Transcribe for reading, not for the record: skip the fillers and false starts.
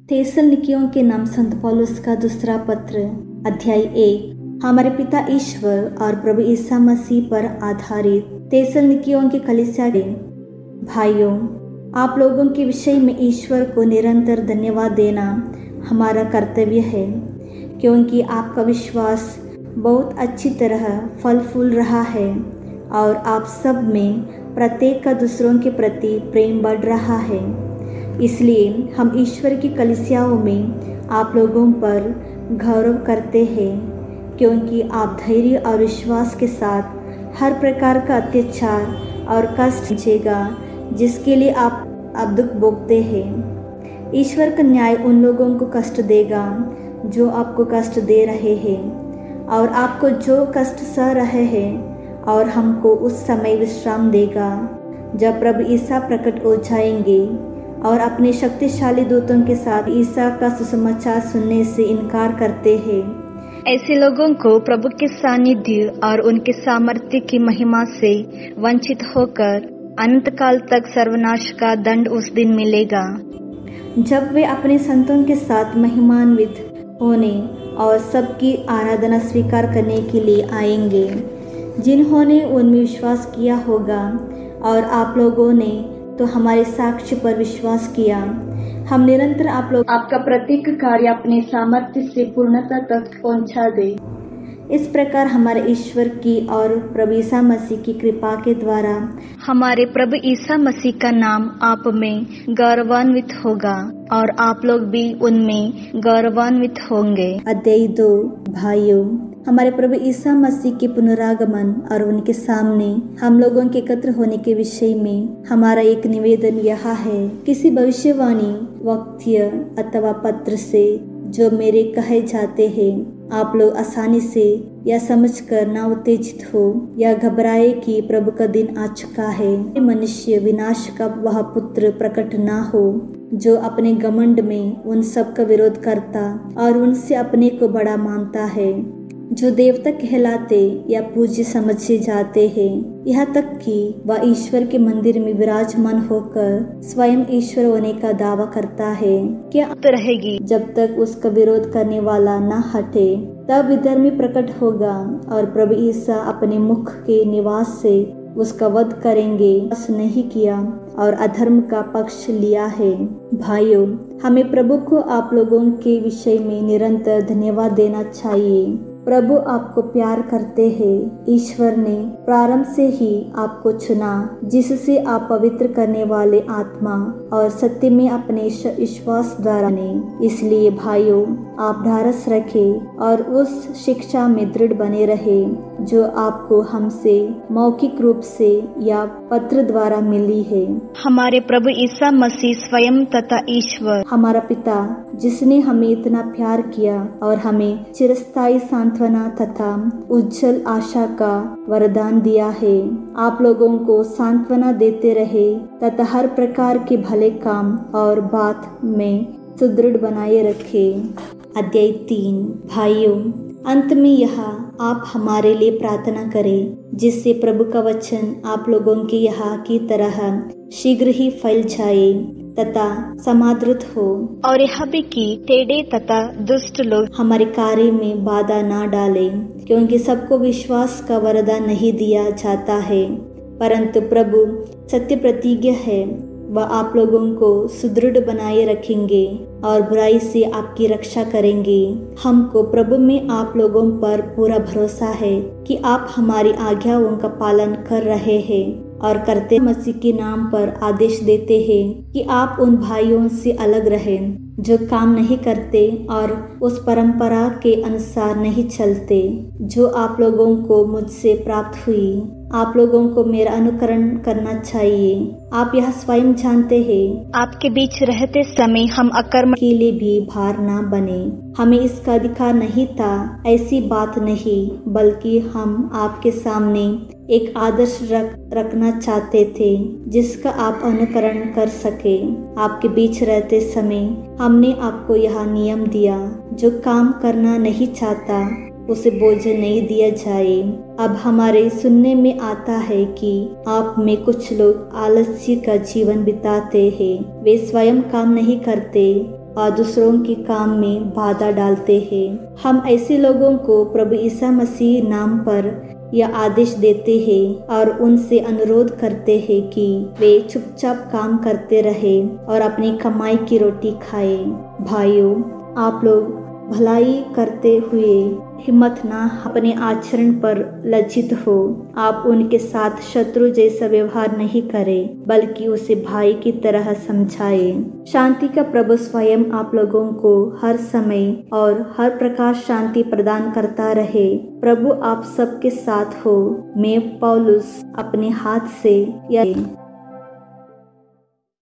थेसलनिकियों के नाम संत पौलुस का दूसरा पत्र अध्याय 1 हमारे पिता ईश्वर और प्रभु ईसा मसीह पर आधारित थेसलनिकियों की कलीसिया के भाइयों, आप लोगों के विषय में ईश्वर को निरंतर धन्यवाद देना हमारा कर्तव्य है, क्योंकि आपका विश्वास बहुत अच्छी तरह फल फूल रहा है और आप सब में प्रत्येक का दूसरों के प्रति प्रेम बढ़ रहा है। इसलिए हम ईश्वर की कलीसियाओं में आप लोगों पर गौरव करते हैं, क्योंकि आप धैर्य और विश्वास के साथ हर प्रकार का अत्याचार और कष्ट झेलेगा जिसके लिए आप अब दुख भोगते हैं। ईश्वर का न्याय उन लोगों को कष्ट देगा जो आपको कष्ट दे रहे हैं और आपको जो कष्ट सह रहे हैं, और हमको उस समय विश्राम देगा जब प्रभु ईसा प्रकट हो जाएंगे और अपने शक्तिशाली दूतों के साथ ईसा का सुसमाचार सुनने से इनकार करते हैं। ऐसे लोगों को प्रभु के सानिध्य और उनके सामर्थ्य की महिमा से वंचित होकर अनंत काल तक सर्वनाश का दंड उस दिन मिलेगा, जब वे अपने संतों के साथ महिमान्वित होने और सबकी आराधना स्वीकार करने के लिए आएंगे, जिन्होंने उनमें विश्वास किया होगा। और आप लोगों ने तो हमारे साक्ष्य पर विश्वास किया। हम निरंतर आपका प्रत्येक कार्य अपने सामर्थ्य से पूर्णता तक पहुंचा दे। इस प्रकार हमारे ईश्वर की और प्रभु ईसा मसीह की कृपा के द्वारा हमारे प्रभु ईसा मसीह का नाम आप में गौरवान्वित होगा और आप लोग भी उनमें गौरवान्वित होंगे। अध्याय 2 भाइयों, हमारे प्रभु ईसा मसीह के पुनरागमन और उनके सामने हम लोगों के एकत्र होने के विषय में हमारा एक निवेदन यह है। किसी भविष्यवाणी, वक्तव्य अथवा पत्र से जो मेरे कहे जाते हैं, आप लोग आसानी से या समझकर ना उत्तेजित हो या घबराए कि प्रभु का दिन आ चुका है। मनुष्य विनाश का वह पुत्र प्रकट ना हो जो अपने घमंड में उन सब का विरोध करता और उनसे अपने को बड़ा मानता है, जो देवता कहलाते या पूज्य समझे जाते हैं, यहाँ तक कि वह ईश्वर के मंदिर में विराजमान होकर स्वयं ईश्वर होने का दावा करता है। क्या रहेगी जब तक उसका विरोध करने वाला न हटे, तब विधर्मी प्रकट होगा और प्रभु ईसा अपने मुख के निवास से उसका वध करेंगे। बस नहीं किया और अधर्म का पक्ष लिया है। भाइयों, हमें प्रभु को आप लोगों के विषय में निरंतर धन्यवाद देना चाहिए। प्रभु आपको प्यार करते हैं। ईश्वर ने प्रारंभ से ही आपको चुना, जिससे आप पवित्र करने वाले आत्मा और सत्य में अपने विश्वास द्वारा ने। इसलिए भाइयों, आप ढारस रखें और उस शिक्षा में दृढ़ बने रहे जो आपको हमसे मौखिक रूप से या पत्र द्वारा मिली है। हमारे प्रभु ईसा मसीह स्वयं तथा ईश्वर हमारा पिता, जिसने हमें इतना प्यार किया और हमें चिरस्थायी सांत्वना तथा उज्जवल आशा का वरदान दिया है, आप लोगों को सांत्वना देते रहे तथा हर प्रकार के भले काम और बात में सुदृढ़ बनाए रखे। अध्याय 3 भाइयों, अंत में यह आप हमारे लिए प्रार्थना करें, जिससे प्रभु का वचन आप लोगों के यहाँ की तरह शीघ्र ही फैल जाए तथा समादृत हो, और यह भी कि टेढ़े तथा दुष्ट लोग हमारे कार्य में बाधा ना डालें, क्योंकि सबको विश्वास का वरदान नहीं दिया जाता है, परंतु प्रभु सत्य प्रतिज्ञा है, वह आप लोगों को सुदृढ़ बनाए रखेंगे और बुराई से आपकी रक्षा करेंगे। हमको प्रभु में आप लोगों पर पूरा भरोसा है कि आप हमारी आज्ञाओं का पालन कर रहे हैं और करते। मसीह के नाम पर आदेश देते हैं कि आप उन भाइयों से अलग रहें जो काम नहीं करते और उस परंपरा के अनुसार नहीं चलते जो आप लोगों को मुझसे प्राप्त हुई। आप लोगों को मेरा अनुकरण करना चाहिए। आप यह स्वयं जानते हैं, आपके बीच रहते समय हम अकर्म के लिए भी भार ना बने। हमें इसका अधिकार नहीं था, ऐसी बात नहीं, बल्कि हम आपके सामने एक आदर्श रखना चाहते थे जिसका आप अनुकरण कर सके। आपके बीच रहते समय हमने आपको यह नियम दिया, जो काम करना नहीं चाहता उसे बोझ नहीं दिया जाए। अब हमारे सुनने में आता है कि आप में कुछ लोग आलस्य का जीवन बिताते हैं। वे स्वयं काम नहीं करते और दूसरों के काम में बाधा डालते हैं। हम ऐसे लोगों को प्रभु ईसा मसीह नाम पर यह आदेश देते हैं और उनसे अनुरोध करते हैं कि वे चुपचाप काम करते रहे और अपनी कमाई की रोटी खाएं। भाइयों, आप लोग भलाई करते हुए हिम्मत ना अपने आचरण पर लज्जित हो। आप उनके साथ शत्रु जैसा व्यवहार नहीं करें, बल्कि उसे भाई की तरह समझाएं। शांति का प्रभु स्वयं आप लोगों को हर समय और हर प्रकार शांति प्रदान करता रहे। प्रभु आप सबके साथ हो। मैं पौलुस अपने हाथ से यह